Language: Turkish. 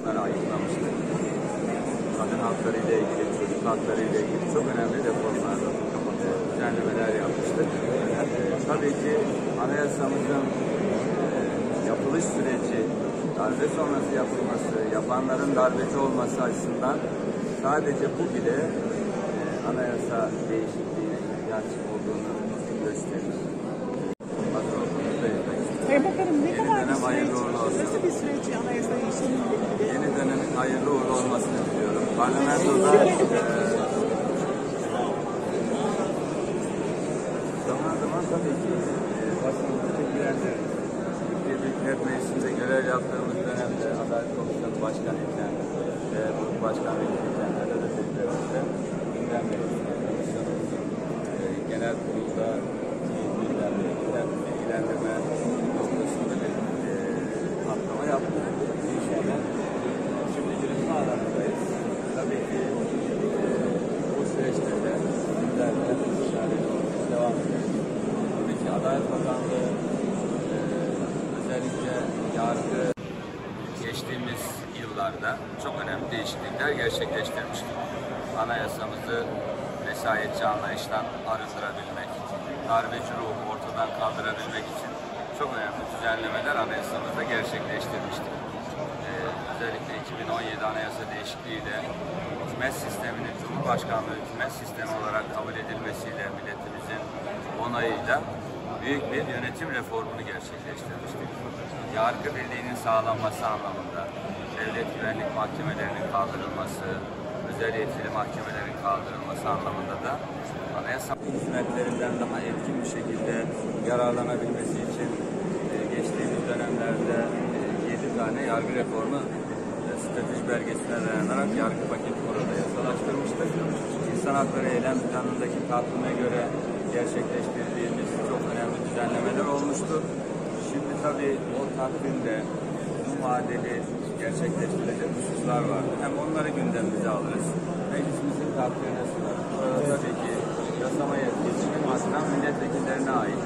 bunları ayıklamıştık. Kadın hakları ile ilgili, çocuk hakları ile ilgili çok önemli reformlar, düzenlemeler yapmıştık. Tabii ki anayasamızın yapılış süreci, darbe sonrası yapılması, yapanların darbeci olması açısından sadece bu bile anayasa değişikliğine ihtiyaç olduğunu gösterir. Sayın Bakanım, ne kadar bir süreç, nasıl bir süreç anayasa değişikliğiyle ilgili? Yeni dönemin hayırlı uğurlu olmasını diliyorum. Parlamentoda zaman zaman tabii ki basında çekilenler, Türkiye Büyük Millet Meclisi'nde görev yaptığımız dönemde Adalet Komisyonu Başkanı'yken ve Grup Başkan Vekiliyken de gazetecilerimizde gündem komisyonumuzun genel kurulda bilgilendirme noktasında bir atlama yaptık. İnşallah şimdi yürütme alanındayız. Tabii ki bu süreçte de günlerde devam ediyoruz. Tabii ki Adalet Bakanlığı özellikle yargı geçtiğimiz yıllarda çok önemli değişiklikler gerçekleştirmiştir. Anayasamızı vesayetçi anlayıştan arındırabilmek, darbeci ruhu ortadan kaldırabilmek için çok önemli düzenlemeler anayasamızda gerçekleştirmiştir. Özellikle 2017 anayasa değişikliğiyle hükümet sisteminin Cumhurbaşkanlığı hükümet sistemi olarak kabul edilmesiyle milletimizin onayıyla büyük bir yönetim reformunu gerçekleştirmiştir. Yargı birliğinin sağlanması anlamında devlet güvenlik mahkemelerinin kaldırılması, özel yetkili mahkemelerin kaldırılması anlamında da anayasa hizmetlerinden daha etkin bir şekilde yararlanabilmesi için geçtiğimiz dönemlerde 7 tane yargı reformu strateji belgesine dayanarak yargı paketi burada yasalaştırmıştık. İnsan Hakları Eylem Planı'ndaki takvime göre gerçekleştirdiğimiz çok önemli düzenlemeler olmuştu. Şimdi tabii o takvimde uzun vadeli gerçekleştirilecek hususlar var. Hem onları gündemimize alırız. Meclisimizin takdirine sunarız. Tabii ki yasama yetkisi aslen milletvekillerine ait.